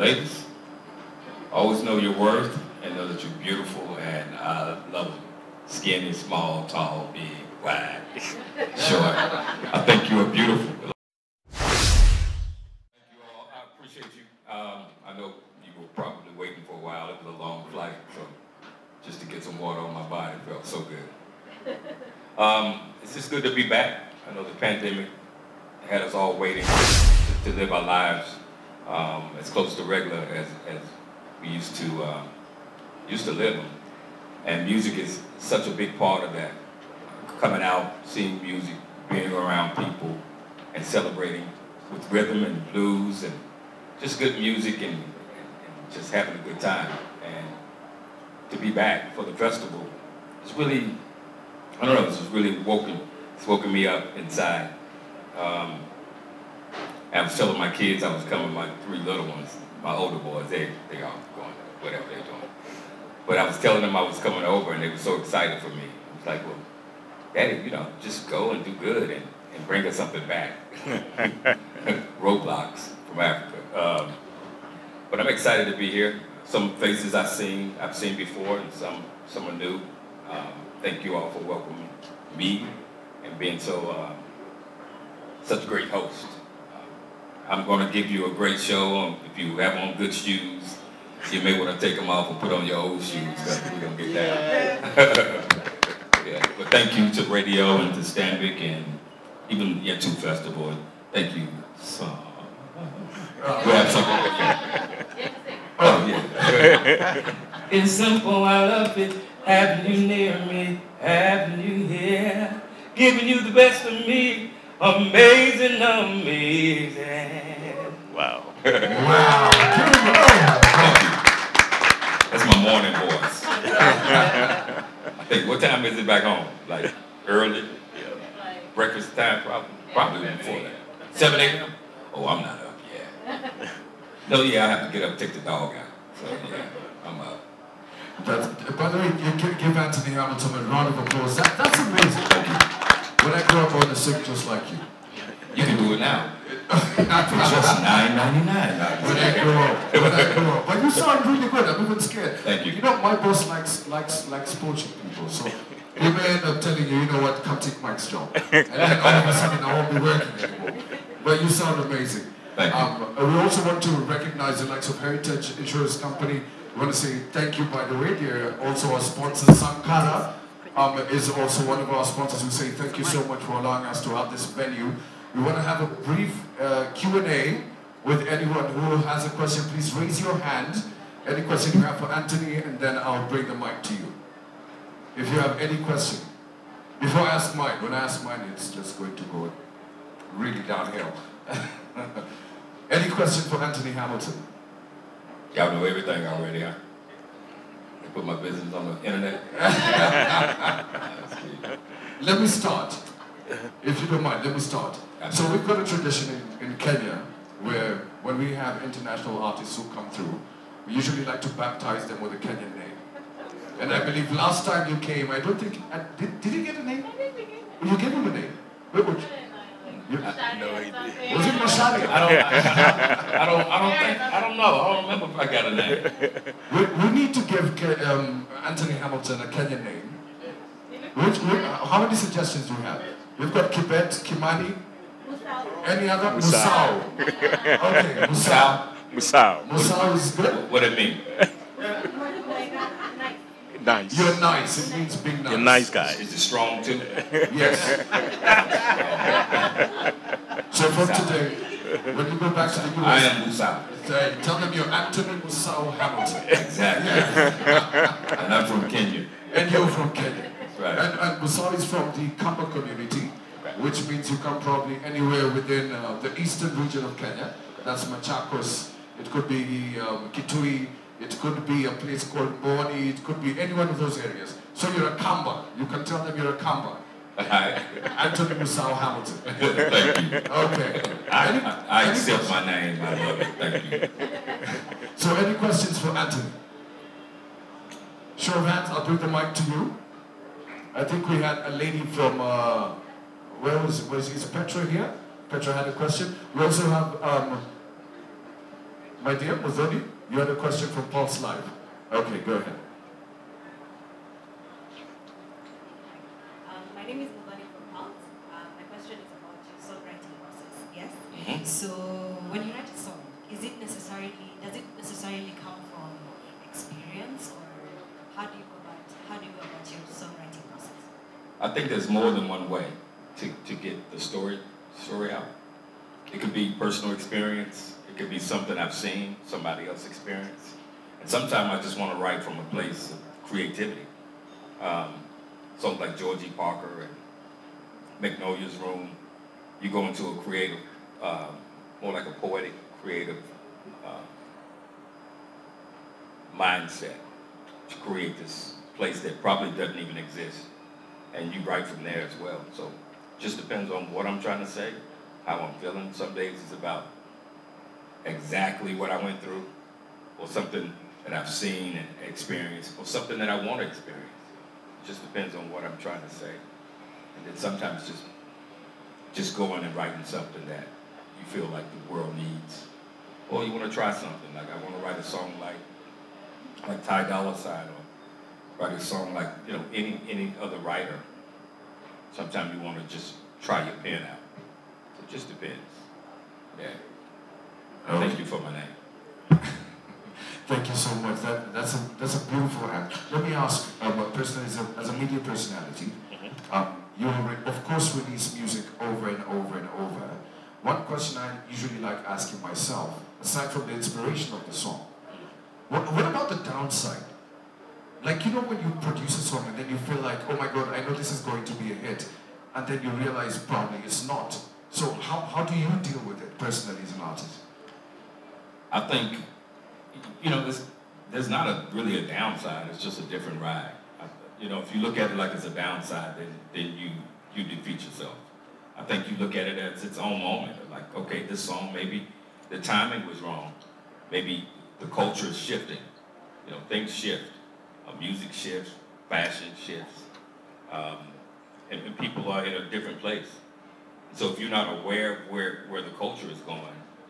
ladies, always know your worth and know that you're beautiful, and I love skinny, small, tall, big, wide, short. I think you are beautiful. Thank you all. I appreciate you. I know you were probably waiting for a while. It was a long flight, so just to get some water on my body felt so good. It's just good to be back. I know the pandemic had us all waiting to live our lives as close to regular as we used to live them. And music is such a big part of that. Coming out, seeing music, being around people, and celebrating with rhythm and blues and just good music and just having a good time. And to be back for the festival, it's really, I don't know, it's just really woken me up inside. I was telling my kids I was coming, my 3 little ones, my older boys, they all going, whatever they're doing. But I was telling them I was coming over, and they were so excited for me. I was like, well, Daddy, you know, just go and do good and bring us something back. Roadblocks from Africa. But I'm excited to be here. Some faces I've seen before, and some are new. Thank you all for welcoming me and being such a great host. I'm going to give you a great show. If you have on good shoes, you may want to take them off and put on your old shoes, because we're going to get down. Yeah. But thank you to radio and to Stanbic and even Yetu Festival. Thank you. We have something. Oh, yeah. It's simple, I love it. Having you near me, having you here, giving you the best of me. Amazing, amazing. Wow. Wow. Thank you. That's my morning voice. I think, what time is it back home? Like early? Yeah. Breakfast time, probably before that. 7 a.m.? Oh, I'm not up yet. No, yeah, I have to get up and take the dog out. So, yeah, I'm up. By the way, you give Anthony Hamilton a round of applause. That's amazing. Thank you. When I grew up, I wanted to sing just like you. You can do it now. Just $9.99. When I grew up. But you sound really good. I'm even scared. Thank you. You know, my boss likes sporting people, so he may end up telling you, you know what, come take Mike's job. And then all of a sudden, I won't be working anymore. But you sound amazing. Thank you. We also want to recognize the likes of Heritage Insurance Company. We want to say thank you, by the way. They're also our sponsor, Sankara. Is also one of our sponsors. We say thank you so much for allowing us to have this venue. We want to have a brief Q&A with anyone who has a question. Please raise your hand. Any question you have for Anthony, and then I'll bring the mic to you. If you have any question. Before I ask mine, when I ask mine, it's just going to go really downhill. Any question for Anthony Hamilton? Y'all know everything already, huh? Put my business on the internet. Let me start. If you don't mind, let me start. So we've got a tradition in Kenya where when we have international artists who come through, we usually like to baptize them with a Kenyan name. And I believe last time you came, I don't think, did you get a name? You gave him a name. Where would you? No, he did. Was it Mashali? I don't know. I don't remember if I got a name. We need to give Anthony Hamilton a Kenyan name. How many suggestions do we have? We've got Kibet, Kimani, Musau. Any other? Musau. Okay, Musau. Musau. Musau is good. What it mean? Nice. You're nice. It means being nice. You're nice guy. Is it strong too? Yes. So from today, when you go back to the US, I am Musau. Tell them you're Anthony Musau Hamilton. Exactly. And I'm from Kenya. And you're from Kenya. Right. And Musau is from the Kamba community, which means you come probably anywhere within the eastern region of Kenya. That's Machakos. It could be Kitui. It could be a place called Boni. It could be any one of those areas. So you're a Kamba. You can tell them you're a Kamba. Anthony Musau Hamilton. Thank you. Okay. I accept my name. I love it. Thank you. So any questions for Anthony? Show of hands. I'll bring the mic to you. I think we had a lady from, is Petra here? Petra had a question. We also have My dear Muzoni, you had a question from Pulse Live. Okay, go ahead. My name is Muzoni from Pulse. My question is about your songwriting process. Yes? Mm-hmm. So when you write a song, does it necessarily come from experience, or how do you go about your songwriting process? I think there's more than one way to get the story out. It could be personal experience. It could be something I've seen somebody else experience. And sometimes I just want to write from a place of creativity. Songs like Georgie Parker and Magnolia's Room, you go into a creative, more like a poetic, creative mindset to create this place that probably doesn't even exist. And you write from there as well. So it just depends on what I'm trying to say, how I'm feeling. Some days it's about exactly what I went through, or something that I've seen and experienced, or something that I want to experience. It just depends on what I'm trying to say. And then sometimes just going and writing something that you feel like the world needs. Or you want to try something, like I want to write a song like Ty Dolla $ign, or write a song like, you know, any other writer. Sometimes you want to just try your pen out. So it just depends. Yeah. Thank you for my name. Thank you so much. That's a beautiful act. Let me ask, personally, as a media personality, you of course release music over and over and over. One question I usually like asking myself, aside from the inspiration of the song, what about the downside? Like, you know, when you produce a song and then you feel like, oh my God, I know this is going to be a hit, and then you realize probably it's not. So how do you deal with it personally as an artist? I think, you know, there's not really a downside. It's just a different ride. You know, if you look at it like it's a downside, then you defeat yourself. I think you look at it as its own moment. Like, okay, this song, maybe the timing was wrong. Maybe the culture is shifting. You know, things shift. Music shifts, fashion shifts, and people are in a different place. So if you're not aware of where the culture is going,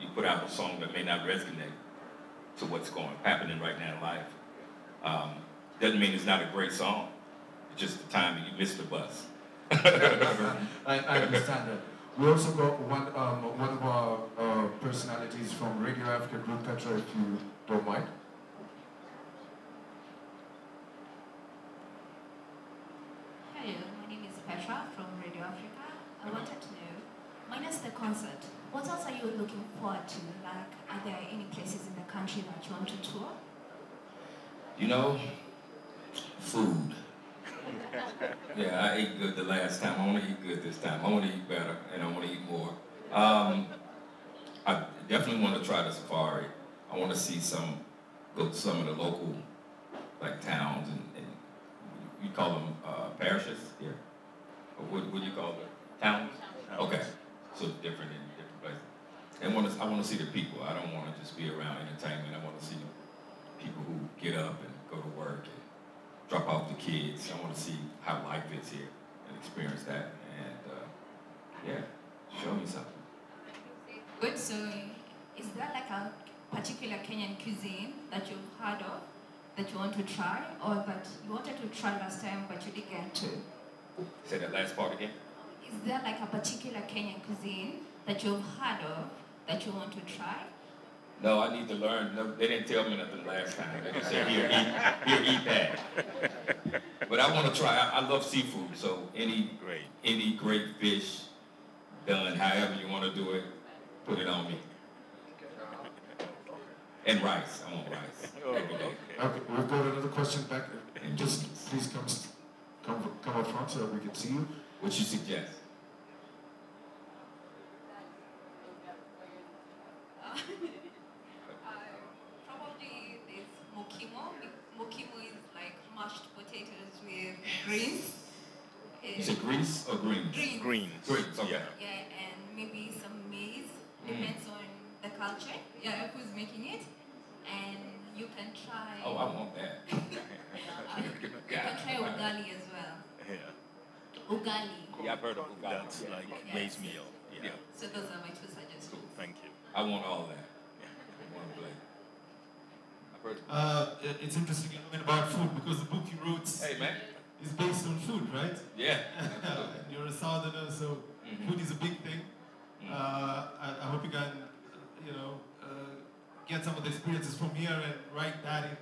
you put out a song that may not resonate to what's happening right now in life. Doesn't mean it's not a great song. It's just the timing. You missed the bus. I understand that. We also got one of our personalities from Radio Africa Group, Petra, if you don't mind. Hello, my name is Petra from Radio Africa. I wanted to know, minus the concert, what else are you looking forward to? Like, are there any places in the country that you want to tour? You know, food. Yeah, I ate good the last time. I want to eat good this time. I want to eat better, and I want to eat more. I definitely want to try the safari. I want to see go to some of the local, like, towns, and you call them parishes here? Or what do you call them? Towns? Okay, so it's different in different places. And I want to see the people. I don't want to just be around entertainment. I want to see people who get up and go to work and drop off the kids. I want to see how life is here and experience that. And yeah, show me something. Good. So, is there like a particular Kenyan cuisine that you've heard of that you want to try, or that you wanted to try last time but you didn't get to? Say that last part again. Is there like a particular Kenyan cuisine that you've heard of that you want to try? No, I need to learn. No, they didn't tell me nothing last time. They just said, here, eat that. But I want to try. I love seafood, so any great fish done however you want to do it, put it on me. And rice. I want rice every day. Okay, we've got another question back. Just please come up front so that we can see you. What you suggest? Probably this mokimo. Mokimo is like mashed potatoes with greens. You said grease or greens? Greens. Greens, okay. Yeah, and maybe some maize. Depends on the culture. Yeah, who's making it. And you can try... Oh, I want that. you can try ugali as well. Yeah. Ugali. Yeah, I've heard of ugali. That's like maize meal. Yeah. So those are my two suggestions. Thank you. I want all that. I want to play? I've heard. It's interesting about food because the book you wrote is based on food, right? Yeah. You're a southerner, so food is a big thing. I hope you can, get some of the experiences from here and write that in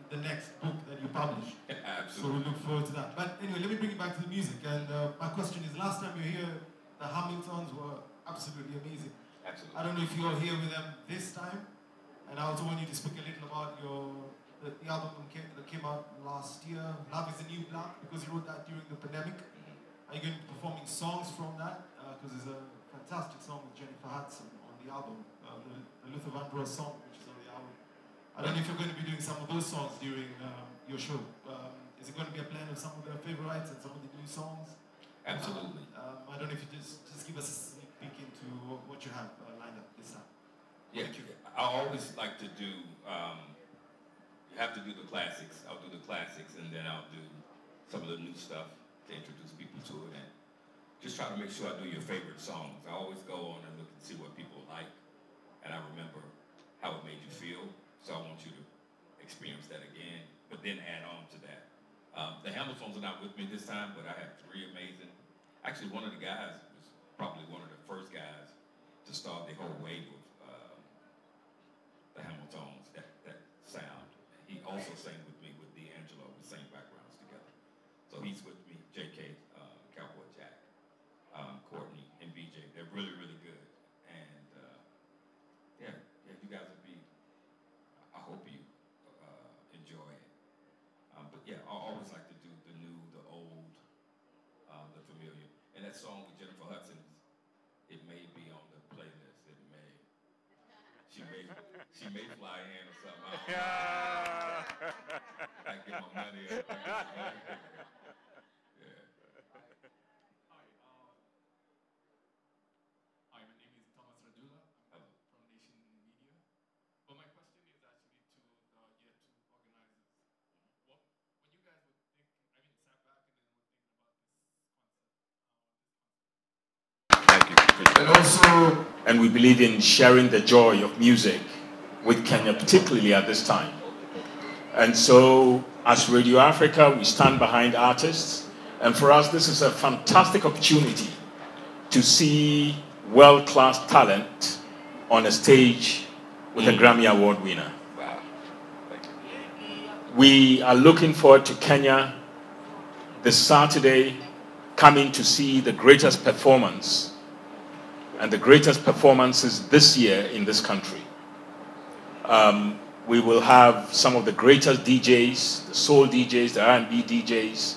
the next book that you publish. Absolutely. So we look forward to that. But anyway, let me bring it back to the music. And my question is, last time you were here, the Hamiltons were absolutely amazing. Absolutely. I don't know if you are here with them this time. And I also want you to speak a little about the album that came out last year, Love is the New Black, because you wrote that during the pandemic. Are you going to be performing songs from that? Because there's a fantastic song with Jennifer Hudson on the album, the Luther Vandross song, which is on the album. I don't know if you're going to be doing some of those songs during your show. Is it going to be a blend of some of their favorites and some of the new songs? Absolutely. I don't know if you just give us a sneak peek into what you have lined up this time. Yeah, I always like to do, you have to do the classics. I'll do the classics and then I'll do some of the new stuff to introduce people to it and just try to make sure I do your favorite songs. I always go on and look and see what people like and I remember how it made you feel. So I want you to experience that again, but then add on to that. The Hamiltons are not with me this time, but I have 3 amazing. Actually, one of the guys was probably one of the first guys to start the whole wave of the Hamiltons, that sound. He also sang with me with D'Angelo. We sang backgrounds together. So he's with me, JK, Cowboy Jack, Courtney, and BJ. They're really, really good. And yeah, you guys will be, I hope you enjoy it. But yeah, I always like to do the new, the old, the familiar. And that song with Jennifer Hudson, it may be on the playlist. It may. She may fly in or something. I get my money up. Yeah. Hi, my name is Thomas Radula. I'm from Nation Media. But my question is actually to the Yetu organizers. When you guys were thinking, sat back and then were thinking about this concert. Thank you. And also, And we believe in sharing the joy of music with Kenya, particularly at this time. And so, as Radio Africa, we stand behind artists. And for us, this is a fantastic opportunity to see world-class talent on a stage with a Grammy Award winner. Wow. Thank you. We are looking forward to Kenya this Saturday, coming to see the greatest performance and the greatest performances this year in this country. We will have some of the greatest DJs, the soul DJs, the R&B DJs,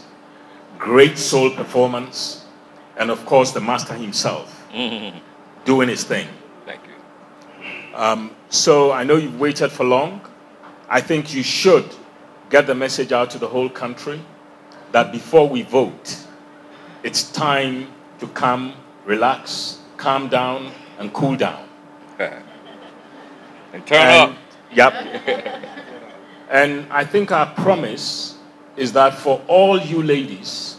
great soul performance, and of course the master himself doing his thing. Thank you. So I know you've waited for long. I think you should get the message out to the whole country that before we vote, it's time to come, relax, calm down, and cool down. And turn up. Yep. And I think our promise is that for all you ladies,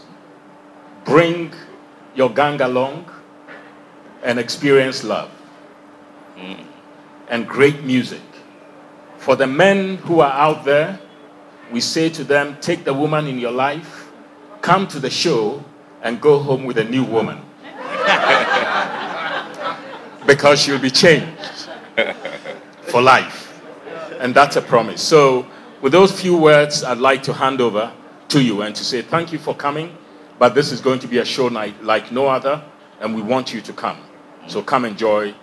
bring your gang along and experience love and great music. For the men who are out there, we say to them, take the woman in your life, come to the show, and go home with a new woman. Because she'll be changed for life. And that's a promise. So with those few words, I'd like to hand over to you and to say thank you for coming. But this is going to be a show night like no other, and we want you to come. So come enjoy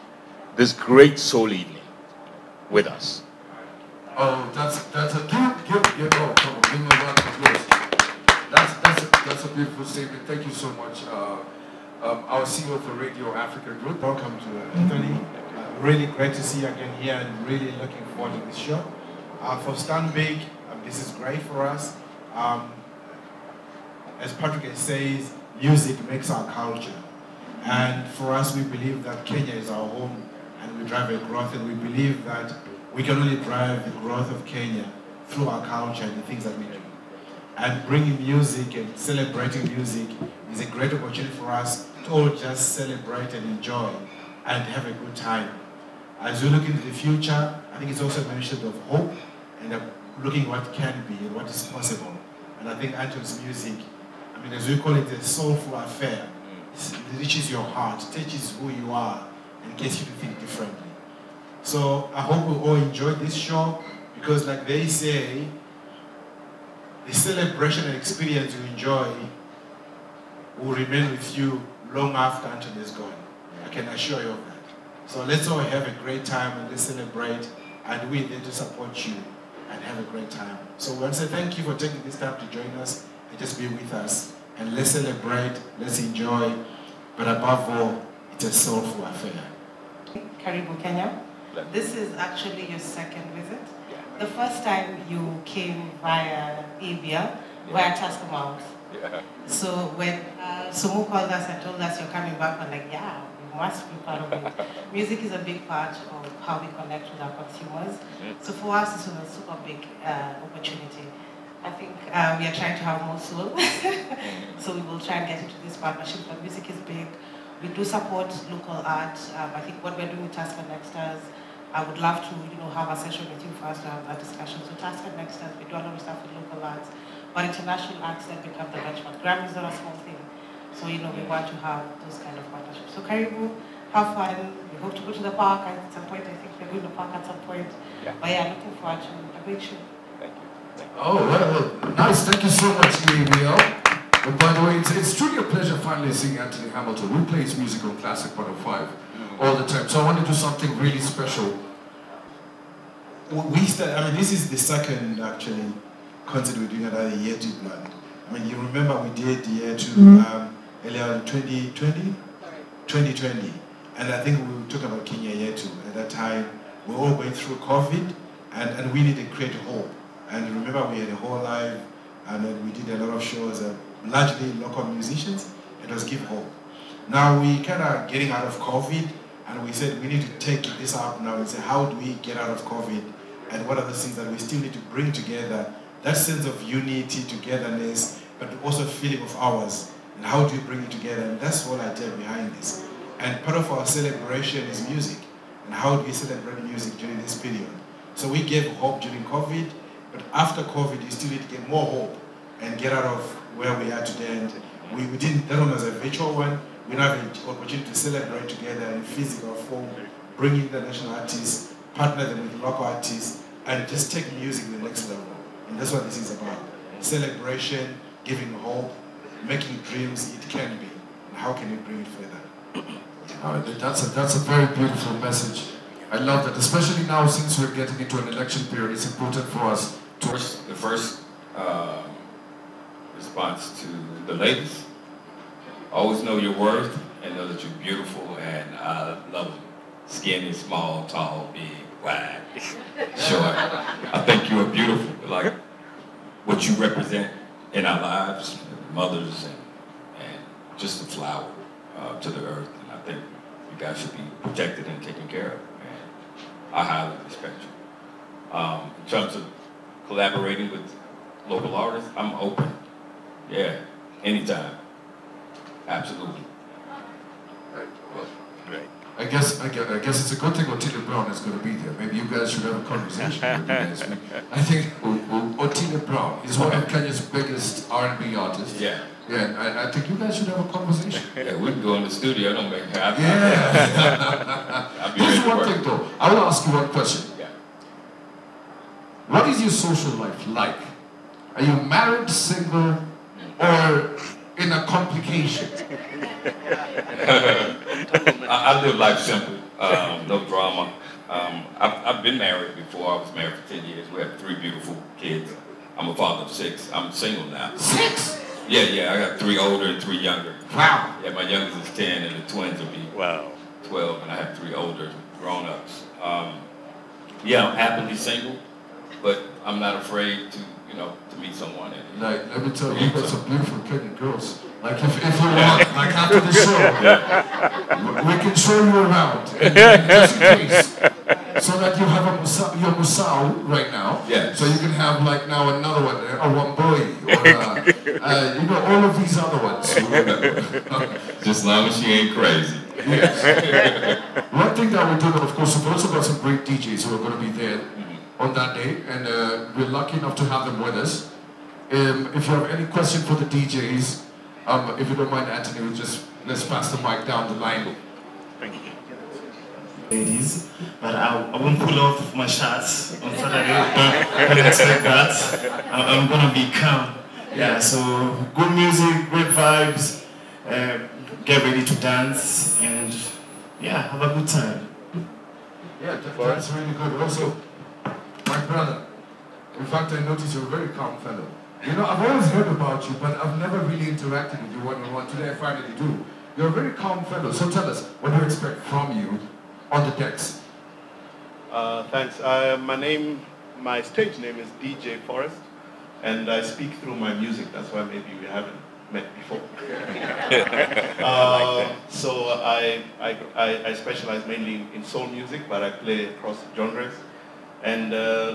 this great soul evening with us. oh, that's a give oh, come on, give me a round of applause. That's a beautiful statement. Thank you so much. Our CEO for Radio Africa Group. Welcome to Italy. Really great to see you again here and really looking forward to this show. For Stand Big, this is great for us. As Patrick says, music makes our culture. And for us, we believe that Kenya is our home and we drive a growth, and we believe that we can only drive the growth of Kenya through our culture and the things that we do. And bringing music and celebrating music is a great opportunity for us to all just celebrate and enjoy and have a good time. As we look into the future, think it's also a mention of hope and looking what can be and what is possible. And I think Anton's music, I mean, as we call it, a soulful affair. It reaches your heart, touches who you are, and gets you to think differently. So I hope we all enjoy this show, because like they say, the celebration and experience you enjoy will remain with you long after Anton is gone. I can assure you of that. So let's all have a great time and let's celebrate, and we're there to support you and have a great time. So we want to say thank you for taking this time to join us and just be with us. And let's celebrate, let's enjoy, but above all, it's a soulful affair. Karibu, Kenya. This is actually your second visit. The first time you came via Abia, via Tusker Mount. So when Sumu called us and told us you're coming back, we're like, yeah, we must be part of it. Music is a big part of how we connect with our consumers. So for us, this was a super big opportunity. I think we are trying to have more soul. So we will try and get into this partnership, but music is big. We do support local art. I think what we're doing with Tusker Nexters, I would love to, have a session with you first to have that discussion. So Tusker Nexters, we do a lot of stuff with local arts, but international arts then become the benchmark. Grammys are a small thing. So, we want to have those kind of partnerships. So Karibu, have fun. We hope to go to the park at some point. I think we're going to the park at some point. Yeah. But yeah, looking forward to a great show. Thank you. Oh, well, nice. Thank you so much, Gabriel. And by the way, it's truly a pleasure finally seeing Anthony Hamilton. We play his music on Classic 105 all the time. So I want to do something really special. This is the second, actually, concert we're doing at the Yetu plant. I mean, you remember we did the Yetu earlier in 2020. And I think we were talking about Kenya Yetu. At that time, we were all going through COVID, and we needed to create hope. And remember, we had a whole live, and we did a lot of shows, largely local musicians. It was Give Hope. Now we kind of getting out of COVID, and we said we need to take this up now and say, how do we get out of COVID? And what are the things that we still need to bring together? That sense of unity, togetherness, but also feeling of ours. And how do you bring it together? And that's the whole idea behind this. And part of our celebration is music. And how do we celebrate music during this period? So we gave hope during COVID, but after COVID, you still need to get more hope and get out of where we are today. And we didn't, that one was a virtual one. We now have an opportunity to celebrate together in physical form, bring in international artists, partner them with local artists, and just take music to the next level. And that's what this is about. Celebration, giving hope, making dreams it can be. And how can we bring it further? That's a very beautiful message. I love that, especially now since we're getting into an election period. It's important for us to... The first response to the ladies. Always know your worth and know that you're beautiful, and I love it. Skinny, small, tall, big, wide, short. I think you are beautiful, like what you represent in our lives, mothers, and just a flower to the earth. And I think you guys should be protected and taken care of. And I highly respect you. In terms of collaborating with local artists, I'm open. Yeah, anytime. Absolutely. Great. I guess it's a good thing Otile Brown is going to be there. Maybe you guys should have a conversation with you guys. I think Otile Brown is one of Kenya's biggest R&B artists. Yeah. Yeah, I think you guys should have a conversation. Yeah, we can go in the studio. Don't make it happen. Yeah. Here's one thing though. I will ask you one question. Yeah. What is your social life like? Are you married, single, or in a complication? I live life simple, no drama. I've been married before. I was married for 10 years. We have 3 beautiful kids. I'm a father of 6. I'm single now. 6? Yeah. I got 3 older and 3 younger. Wow. Yeah, my youngest is 10, and the twins will be 12, and I have 3 older grown-ups. Yeah, I'm happily single, but I'm not afraid to meet someone. Like, let me tell you, you've got some beautiful Kenyan girls. Like, if you want, like after the show, we can show you around, just in case, so that you have your Musau right now. Yeah. So you can have like now another one, or one boy, or all of these other ones. Just as long as she ain't crazy. Yes. One thing that we do, of course, we've also got some great DJs who are going to be there on that day, and we're lucky enough to have them with us. If you have any question for the DJs, if you don't mind, Anthony, let's pass the mic down the line. Thank you. Ladies, but I won't pull off my shots on Saturday. Don't expect that. I'm gonna be calm. Yeah, so good music, great vibes. Get ready to dance and yeah, have a good time. Yeah, that's really good. Also, my brother, in fact, I noticed you're a very calm fellow. You know, I've always heard about you, but I've never really interacted with you one-on-one. Today I finally do. You're a very calm fellow. So tell us, what do you expect from you on the decks? Thanks. My stage name is DJ Forrest, and I speak through my music. That's why maybe we haven't met before. So I specialize mainly in soul music, but I play across genres. And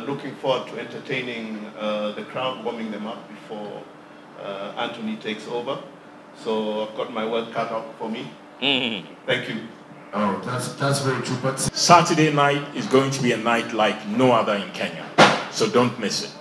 looking forward to entertaining the crowd, warming them up before Anthony takes over. So I've got my work cut out for me. Thank you. Oh, that's very true. But Saturday night is going to be a night like no other in Kenya, so don't miss it.